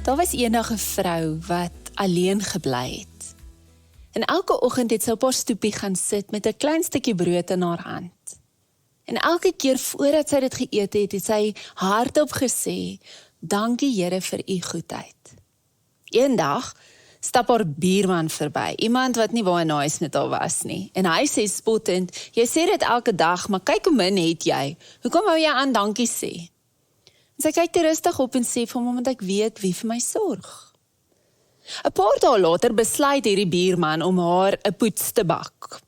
Daar was eendag 'n vrou wat alleen gebly het. En elke oggend het sy op haar stoepie gaan sit met 'n klein stukkie brood in haar hand. En elke keer voordat sy dit geëet het, het sy hardop gesê, "Dankie Here vir u goedheid." Eendag stap haar buurman verby, iemand wat nie baie nice met haar was nie. En hy sê spottend, "Jy sê dit elke dag, maar kyk hoe min het jy. Hoekom hou jy aan dankie sê?" En sy kyk rustig op en sê vir hom, "Omdat ek weet wie vir my sorg." 'n Paar dae later besluit hierdie buurman om haar 'n poets te bak.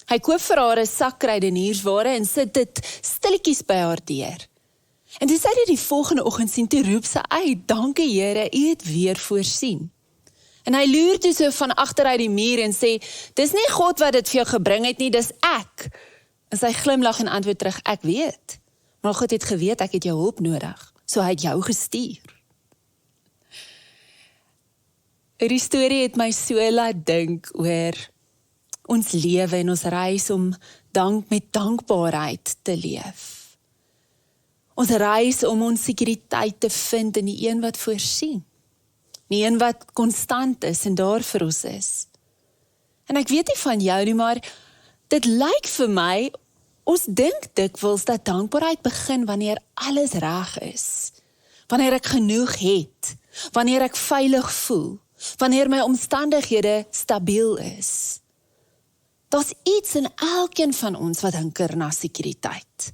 Hy koop vir haar 'n sak kruideniersware en sit dit stilletjies by haar deur. En toe sy dit die volgende oggend sien, toe roep sy uit, "Dankie Here, u het weer voorsien." En hy loer toe so van agteruit die muur en sê, "Dis nie God wat dit vir jou gebring het nie, dis ek." En sy glimlag en antwoord terug, "Ek weet, maar God het geweet ek het jou hulp nodig, so hy het jou gestuur." Die storie het my so laat dink oor ons lewe en ons reis om met dankbaarheid te leef. Ons reis om ons sekuriteit te vind in die een wat voorsien. Die een wat konstant is en daar vir ons is. En ek weet nie van jou nie, maar dit lyk vir my, ons dink dikwels dat dankbaarheid begin wanneer alles reg is. Wanneer ek genoeg het. Wanneer ek veilig voel. Wanneer my omstandighede stabiel is. Daar's iets in elkeen van ons wat hinker na sekuriteit.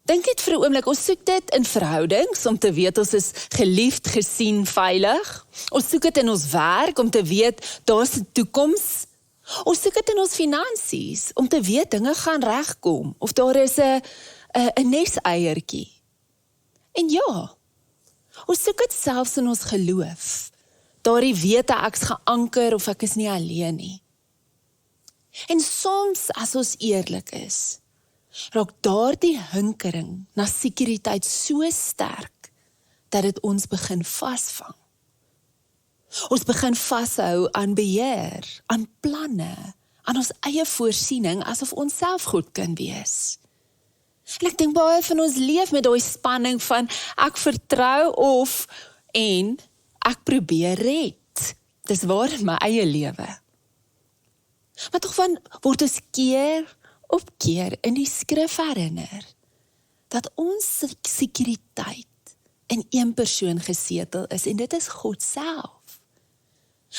Dink net vir 'n oomblik, ons soek dit in verhoudings om te weet ons is geliefd, gesien, veilig. Ons soek dit in ons werk om te weet daar's 'n toekoms. Ons soek dit in ons finansies om te weet dinge gaan regkom of daar is 'n neseiertjie. En ja, ons soek dit selfs in ons geloof. Daardie wete ek's geanker of ek is nie alleen nie. En soms as ons eerlik is, raak daardie hinkering na sekuriteit so sterk, dat dit ons begin vasvang. Ons begin vashou aan beheer, aan planne, aan ons eie voorsiening, asof ons self goed kan wees. En ek dink baie van ons leef met daai spanning van, ek vertrou en ek probeer red. Dis waar in my eie lewe. Maar tog word ons keer op keer in die skrif herinner, dat ons sekuriteit in een persoon gesetel is, en dit is God self.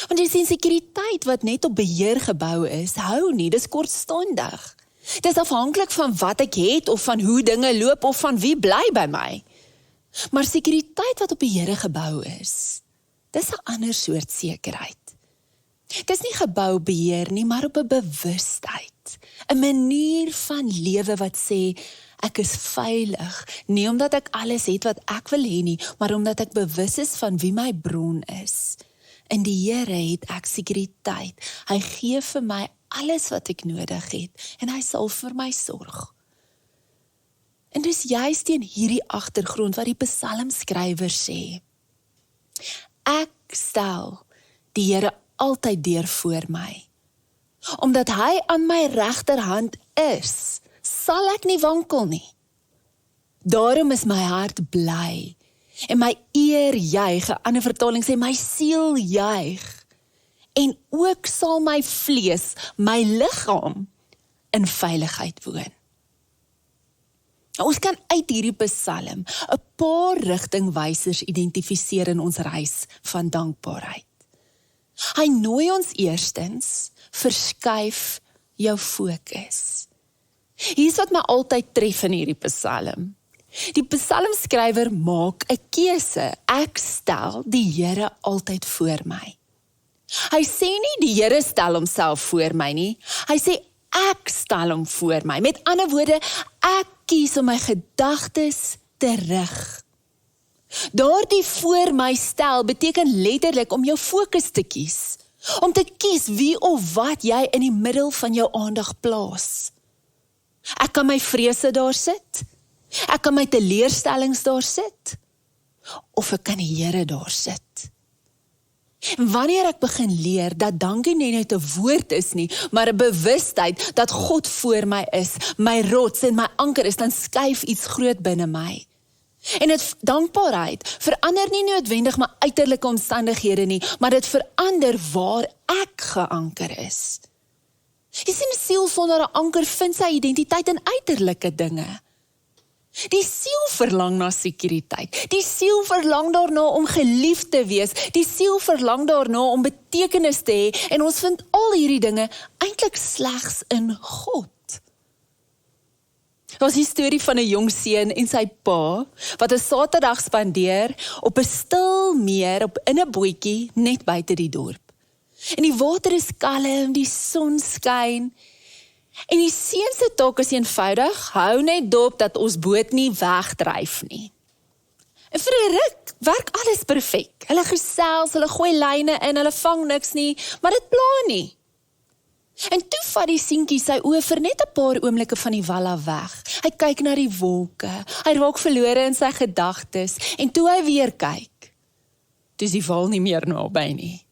Want jy sien, sekuriteit wat net op beheer gebou is, hou nie, dis kortstondig. Dis afhanklik van wat ek het, of van hoe dinge loop, of van wie bly by my. Maar sekuriteit wat op beheer gebou is, dis 'n ander soort sekerheid. Dis nie gebou op beheer nie, maar op 'n bewustheid. 'n manier van lewe wat sê, ek is veilig, nie omdat ek alles het wat ek wil hê nie, maar omdat ek bewus is van wie my bron is. In die Here het ek sekuriteit. Hy gee vir my alles wat ek nodig het, en hy sal vir my sorg. En dis juist teen hierdie agtergrond wat die psalmskrywer sê, ek stel die Here altyd deur voor my. Omdat hy aan my regterhand is, sal ek nie wankel nie. Daarom is my hart bly, en my eer juig, 'n ander vertaling sê, my siel juig, en ook sal my vlees, my liggaam, in veiligheid woon. Ons kan uit hierdie psalm 'n paar rigtingwysers identifiseer in ons reis van dankbaarheid. Hy nooi ons eerstens, verskuif jou fokus. Hier is wat my altyd tref in hierdie psalm. Die psalmskrywer maak 'n keuse. Ek stel die Here altyd voor my. Hy sê nie die Here stel homself voor my nie. Hy sê ek stel hom voor my. Met ander woorde, ek kies om my gedagtes te rig. Daardie voor my stel beteken letterlik om jou fokus te kies. Om te kies wie of wat jy in die middel van jou aandag plaas. Ek kan my vrese daar sit. Ek kan my teleurstellings daar sit. Of ek kan die Here daar sit. En wanneer ek begin leer dat dankie nie net 'n woord is nie, maar 'n bewustheid dat God voor my is, my rots en my anker is, dan skuif iets groot binne my. En dankbaarheid verander nie noodwendig my uiterlike omstandighede nie, maar dit verander waar ek geanker is. Jy sien, 'n siel sonder 'n anker vind sy identiteit in uiterlike dinge. Die siel verlang na sekuriteit. Die siel verlang daarna om geliefd te wees. Die siel verlang daarna om betekenis te hê. En ons vind al hierdie dinge eintlik slegs in God. Dit was die storie van 'n jong seun en sy pa, wat 'n Saterdag spandeer op 'n stil meer in 'n bootjie net buite die dorp. En die water is kalm, die son skyn. En die seun se taak is eenvoudig, hou net dop dat ons boot nie wegdryf nie. En vir 'n ruk werk alles perfek. Hulle gesels, hulle gooi lyne in, hulle vang niks nie, maar dit pla nie. En toe vat die seentjie sy oë vir net 'n paar oomblikke van die wal af weg. Hy kyk na die wolke, hy raak verlore in sy gedagtes, en toe hy weer kyk, toe is die wal nie meer naby nie.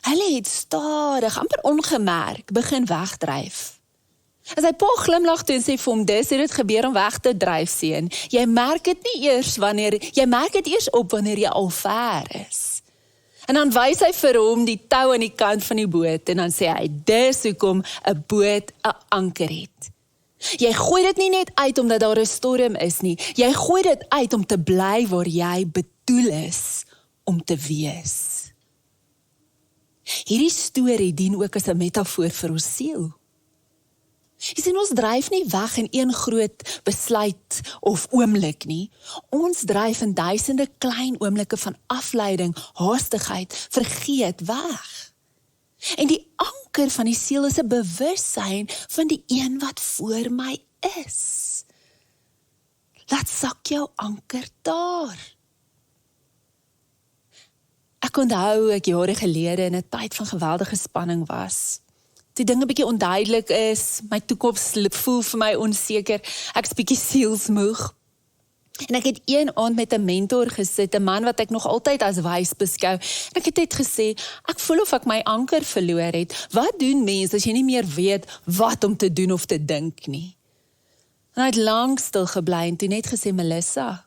Hulle het stadig, amper ongemerk, begin wegdryf. En sy pa glimlag toe en sê vir hom, dis hoe dit gebeur om weg te dryf, seun. Jy merk dit eers op wanneer jy al ver is. En dan wys hy vir hom die tou aan die kant van die boot, en dan sê hy, dis hoekom 'n boot 'n anker het. Jy gooi dit nie net uit omdat daar 'n storm is nie, jy gooi dit uit om te bly waar jy bedoel is om te wees. Hierdie storie dien ook as 'n metafoor vir ons siel. Jy sien, ons dryf nie weg in een groot besluit of oomblik nie. Ons dryf in duisende klein oomblikke van afleiding, haastigheid, vergeet weg. En die anker van die siel is 'n bewussyn van die een wat voor my is. Laat sak jou anker daar. Ek onthou ek jare gelede in 'n tyd van geweldige spanning was. Die dinge bietjie onduidelik is, my toekoms voel vir my onseker, ek's bietjie sielsmoeg. En ek het een aand met 'n mentor gesit, 'n man wat ek nog altyd as wys beskou. En ek het net gesê, ek voel of ek my anker verloor het. Wat doen mens as jy nie meer weet wat om te doen of te dink nie? En hy het lank stil gebly en toe net gesê, Melissa,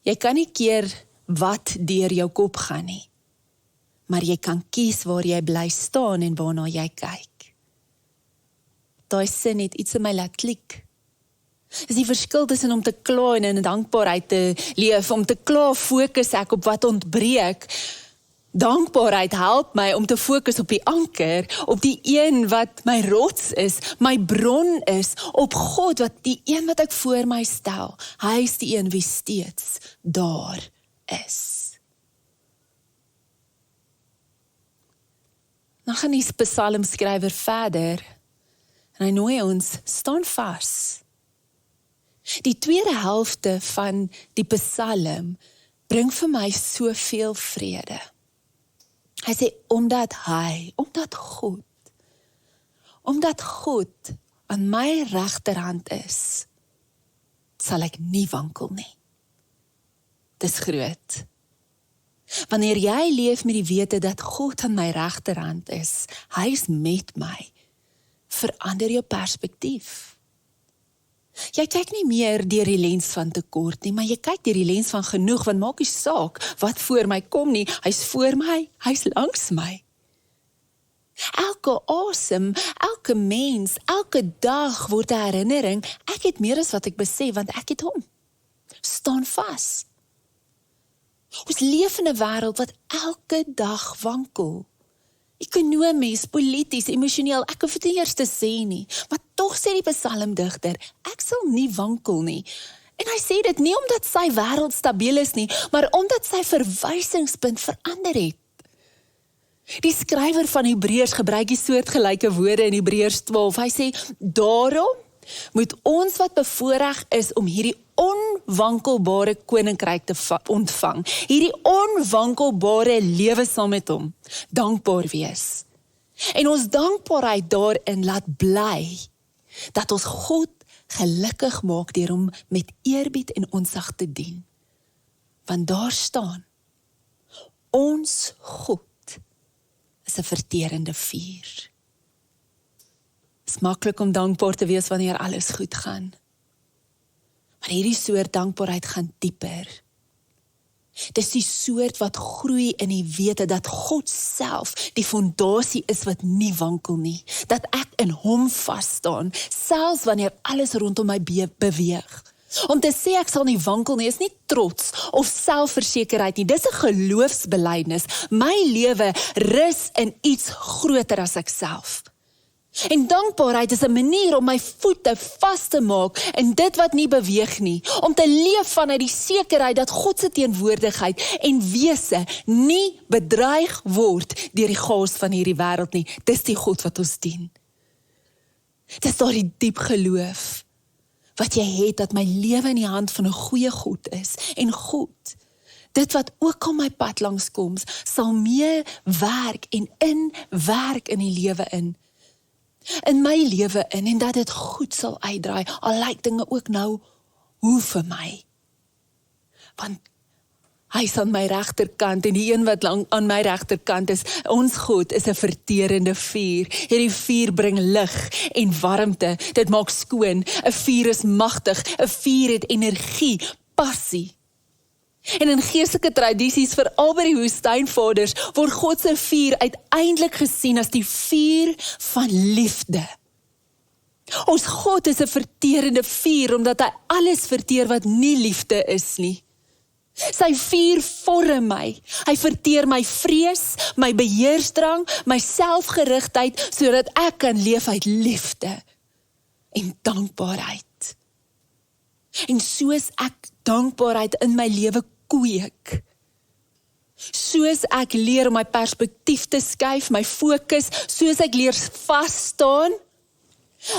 jy kan nie keer wat deur jou kop gaan nie, maar jy kan kies waar jy bly staan en waarna jy kyk. Daai sin het iets in my laat klik. Is die verskil tussen om te kla en in dankbaarheid te leef. Om te kla fokus ek op wat ontbreek. Dankbaarheid help my om te fokus op die anker, op die een wat my rots is, my bron is, op God, wat die een wat ek voor my stel. Hy is die een wie steeds daar is. Dan gaan die psalmskrywer verder en hy nooi ons, staan vas. Die tweede helfte van die psalm bring vir my soveel vrede. Hy sê, omdat God aan my regterhand is, sal ek nie wankel nie. Dis groot. Wanneer jy leef met die wete dat God aan my regterhand is, hy is met my, verander jou perspektief. Jy kyk nie meer deur die lens van tekort nie, maar jy kyk deur die lens van genoeg, want maak nie saak wat voor my kom nie, hy's voor my, hy's langs my. Elke asem, elke mens, elke dag word 'n herinnering, ek het meer as wat ek besef, want ek het hom. Staan vas. Ons leef in 'n wêreld wat elke dag wankel. Ekonomies, polities, emosioneel, ek hoef dit nie eers te sê nie, maar tog sê die psalmdigter, ek sal nie wankel nie. En hy sê dit nie omdat sy wêreld stabiel is nie, maar omdat sy verwysingspunt verander het. Die skrywer van Hebreërs gebruik die soortgelyke woorde in Hebreërs 12. Hy sê, daarom moet ons wat bevoorreg is om hierdie onwankelbare koninkryk te ontvang, hierdie onwankelbare lewe saam met hom, dankbaar wees. En ons dankbaarheid daarin laat bly, dat ons God gelukkig maak deur hom met eerbied en ontzag te dien. Want daar staan, ons God is 'n verterende vuur. Dit is maklik om dankbaar te wees wanneer alles goed gaan. Maar hierdie soort dankbaarheid gaan dieper. Dis die soort wat groei in die wete dat God self die fondasie is wat nie wankel nie. Dat ek in hom vasstaan, selfs wanneer alles rondom my beweeg. Om te sê ek sal nie wankel nie, is nie trots of selfversekerheid nie. Dis 'n geloofsbelydenis. My lewe rus in iets groter as ek self. En dankbaarheid is 'n manier om my voete vas te maak in dit wat nie beweeg nie. Om te leef vanuit die sekerheid dat God se teenwoordigheid en wese nie bedreig word deur die chaos van hierdie wêreld nie. Dis die God wat ons dien. Dis daardie diep geloof wat jy het dat my lewe in die hand van 'n goeie God is. En God, dit wat ook al my pad langs kom, sal mee werk en inwerk in die lewe in my lewe en dat dit goed sal uitdraai, al lyk dinge ook nou hoe vir my. Want hy is aan my regterkant en die een wat aan my regterkant is, ons God is 'n verterende vuur. Hierdie vuur bring lig en warmte, dit maak skoon. 'n Vuur is magtig, 'n vuur het energie, passie. En in geestelike tradisies, veral by die woestynvaders, word God se vuur uiteindelik gesien as die vuur van liefde. Ons God is 'n verterende vuur, omdat hy alles verteer wat nie liefde is nie. Sy vuur vorm my. Hy verteer my vrees, my beheersdrang, my selfgerigtheid, sodat ek kan leef uit liefde en dankbaarheid. En soos ek dankbaarheid in my lewe kweek, soos ek leer om my perspektief te skuif, my fokus, soos ek leer vas staan,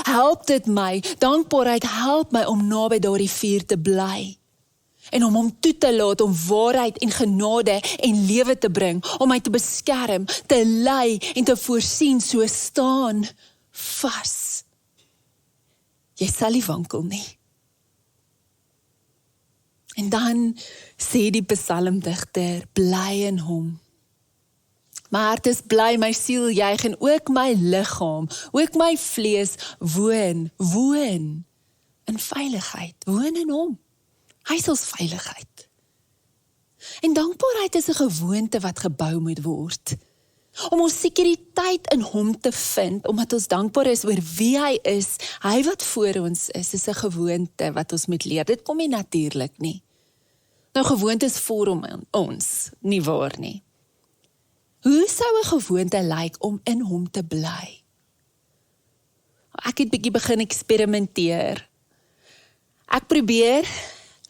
help dit my, dankbaarheid help my om naby daardie vuur te bly. En om hom toe te laat om waarheid en genade en lewe te bring, om my te beskerm, te lei en te voorsien, so staan vas. Jy sal nie wankel nie. En dan sê die psalmdigter, bly in hom. My hart is bly, my siel juig en ook my liggaam, ook my vlees woon in veiligheid, woon in hom. Hy is ons veiligheid. En dankbaarheid is 'n gewoonte wat gebou moet word. Om ons sekuriteit in hom te vind, omdat ons dankbaar is oor wie hy is, hy wat voor ons is 'n gewoonte wat ons moet leer. Dit kom nie natuurlik nie. Nou, gewoontes vorm ons, nie waar nie. Hoe sou 'n gewoonte lyk om in hom te bly? Ek het bietjie begin eksperimenteer. Ek probeer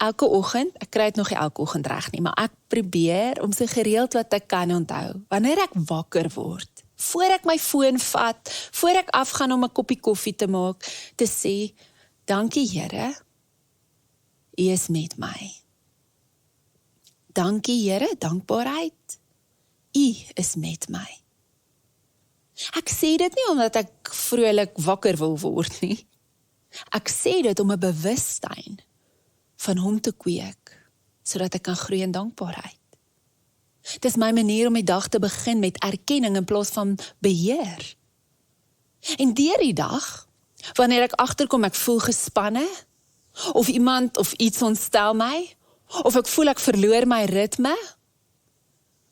elke oggend, ek kry dit nog nie elke oggend reg nie, maar ek probeer om so gereeld wat ek kan onthou, wanneer ek wakker word, voor ek my foon vat, voor ek afgaan om 'n koppie koffie te maak, te sê, dankie Here, U is met my. Dankie Here, dankbaarheid, U is met my. Ek sê dit nie omdat ek vrolik wakker wil word nie. Ek sê dit om 'n bewustheid van hom te kweek, sodat ek kan groei in dankbaarheid. Dit is my manier om die dag te begin met erkenning in plaas van beheer. En deur die dag, wanneer ek agterkom ek voel gespanne, of iemand of iets ontstel my, of ek voel ek verloor my ritme,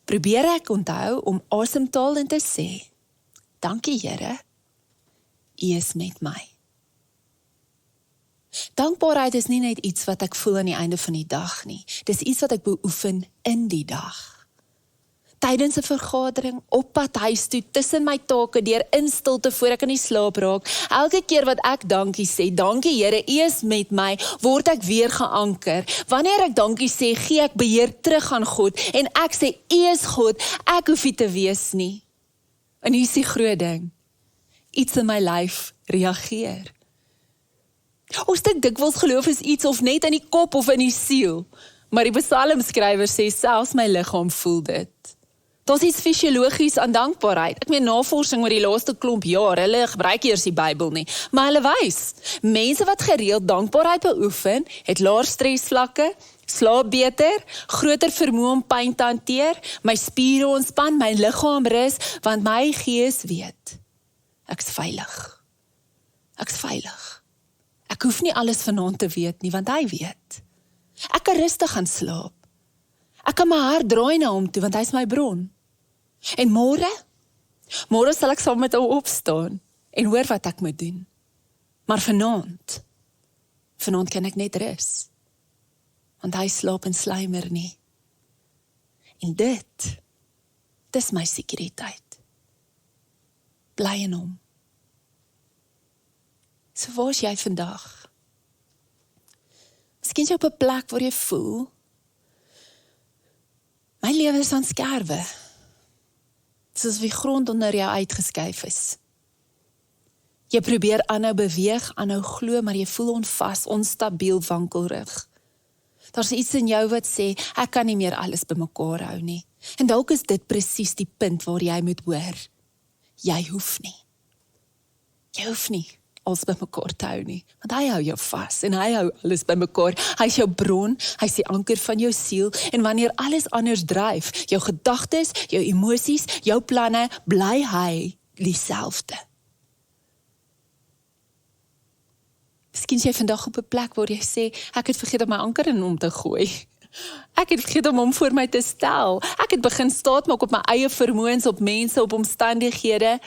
probeer ek onthou om asem te haal en te sê, dankie Here, U is met my. Dankbaarheid is nie net iets wat ek voel aan die einde van die dag nie. Dis iets wat ek beoefen in die dag. Tydens 'n vergadering, op pad huis toe, tussen my take, deur in stilte voor ek in die slaap raak, elke keer wat ek dankie sê, dankie Here, U is met my, word ek weer geanker. Wanneer ek dankie sê, gee ek beheer terug aan God, en ek sê, U is God, ek hoef nie te wees nie. En hier is die groot ding, iets in my lyf reageer. Ons dink dikwels geloof is iets of net in die kop of in die siel, maar die psalmskrywer sê, selfs my liggaam voel dit. Daar's iets fisiologies aan dankbaarheid. Ek meen navorsing oor die laaste klomp jaar, hulle gebruik eers die Bybel nie, maar hulle wys, mense wat gereeld dankbaarheid beoefen, het laer stresvlakke, slaap beter, groter vermoë om pyn te hanteer, my spiere ontspan, my liggaam rus, want my gees weet, ek's veilig. Ek's veilig. Ek hoef nie alles vanaand te weet nie, want hy weet. Ek kan rustig gaan slaap. Ek kan my hart draai na hom toe, want hy is my bron. En môre sal ek saam met hom opstaan en hoor wat ek moet doen. Maar vanaand kan ek net rus, want hy slaap en sluimer nie. En dis my sekuriteit. Bly in hom. So waar is jy vandag? Miskien is jy op 'n plek waar jy voel, my lewe is aan skerwe. Soos die grond onder jou uitgeskuif is. Jy probeer aanhou beweeg, aanhou glo, maar jy voel onvas, onstabiel, wankelrig. Daar's iets in jou wat sê, ek kan nie meer alles bymekaar hou nie. En dalk is dit presies die punt waar jy moet hoor. Jy hoef nie. Jy hoef nie alles bymekaar te hou nie. Want hy hou jou vas en hy hou alles bymekaar. Hy is jou bron, hy is die anker van jou siel. En wanneer alles anders dryf, jou gedagtes, jou emosies, jou planne, bly hy dieselfde. Miskien is jy vandag op 'n plek waar jy sê, ek het vergeet om my anker in hom te gooi. Ek het vergeet om hom voor my te stel. Ek het begin staatmaak op my eie vermoëns, op mense, op omstandighede.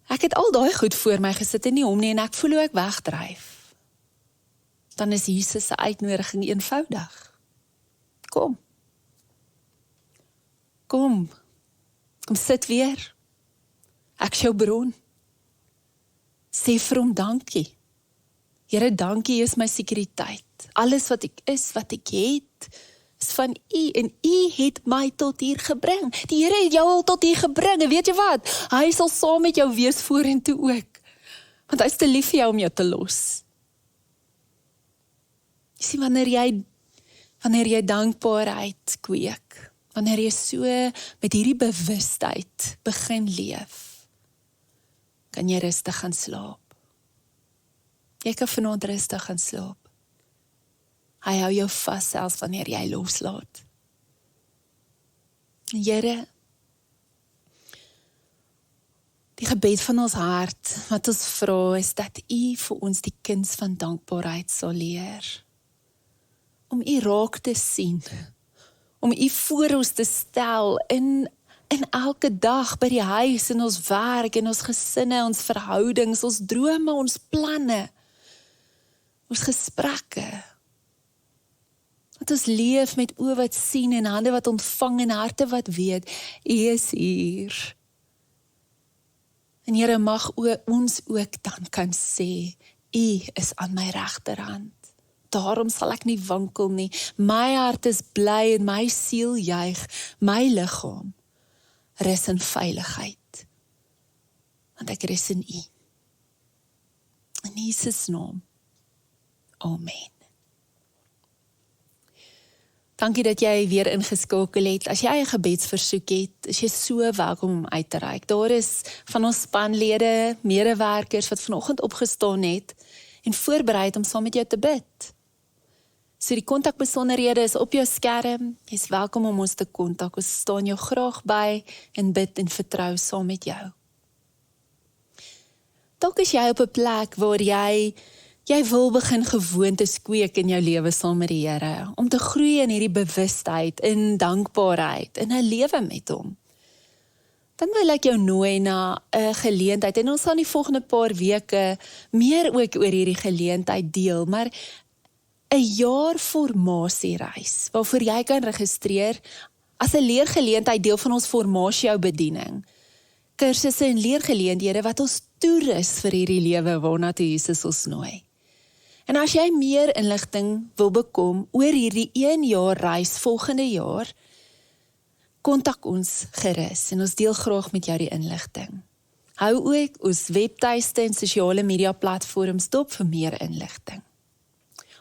Ek het al daai goed voor my gesit en nie hom nie, en ek voel hoe ek wegdryf. Dan is Jesus se uitnodiging eenvoudig. Kom sit weer. Ek is jou bron. Sê vir hom dankie. Here, dankie, U is my sekuriteit. Alles wat ek is, wat ek het, is van U, en U het my tot hier gebring. Die Here het jou al tot hier gebring, en weet jy wat? Hy sal saam met jou wees vorentoe ook. Want hy is te lief vir jou om jou te los. Jy sien, wanneer jy dankbaarheid kweek, wanneer jy so met hierdie bewustheid begin leef, kan jy rustig gaan slaap. Jy kan vanaand rustig gaan slaap. Hy hou jou vas selfs wanneer jy loslaat. Here, die gebed van ons hart, wat ons vra, is dat U vir ons die kuns van dankbaarheid sal leer. Om U raak te sien, om U voor ons te stel in elke dag by die huis, in ons werk, in ons gesinne, ons verhoudings, ons drome, ons planne, ons gesprekke. Dat ons leef met oë wat sien en hande wat ontvang en harte wat weet, U is hier. En Here, mag ons ook dan kan sê, U is aan my regterhand. Daarom sal ek nie wankel nie. My hart is bly en my siel juig, my liggaam rus in veiligheid. Want ek rus in U. In Jesus naam. Amen. Dankie dat jy weer ingeskakel het. As jy 'n gebedsversoek het, is jy so welkom om uit te reik. Daar is van ons spanlede, medewerkers wat vanoggend opgestaan het en voorberei het om saam met jou te bid. So die kontakbesonderhede is op jou skerm. Jy is welkom om ons te kontak. Ons staan jou graag by en bid en vertrou saam met jou. Dalk is jy op 'n plek waar jy wil begin gewoontes kweek in jou lewe saam met die Here, om te groei in hierdie bewustheid, in dankbaarheid, in 'n lewe met hom. Dan wil ek jou nooi na 'n geleentheid, en ons sal die volgende paar weke meer ook oor hierdie geleentheid deel, maar 'n jaar formasiereis, waarvoor jy kan registreer as 'n leergeleentheid, deel van ons formasie jou bediening. Kursusse en leergeleenthede wat ons toerus vir hierdie lewe waarna toe Jesus ons nooi. En as jy meer inligting wil bekom oor hierdie 1 jaar reis volgende jaar, kontak ons gerus en ons deel graag met jou die inligting. Hou ook ons webtuiste en sosiale media platforms dop vir meer inligting.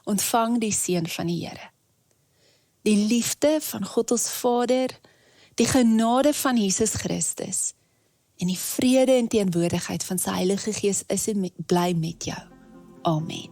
Ontvang die seën van die Here. Die liefde van God ons Vader, die genade van Jesus Christus en die vrede en teenwoordigheid van sy Heilige Gees is en bly met jou. Amen.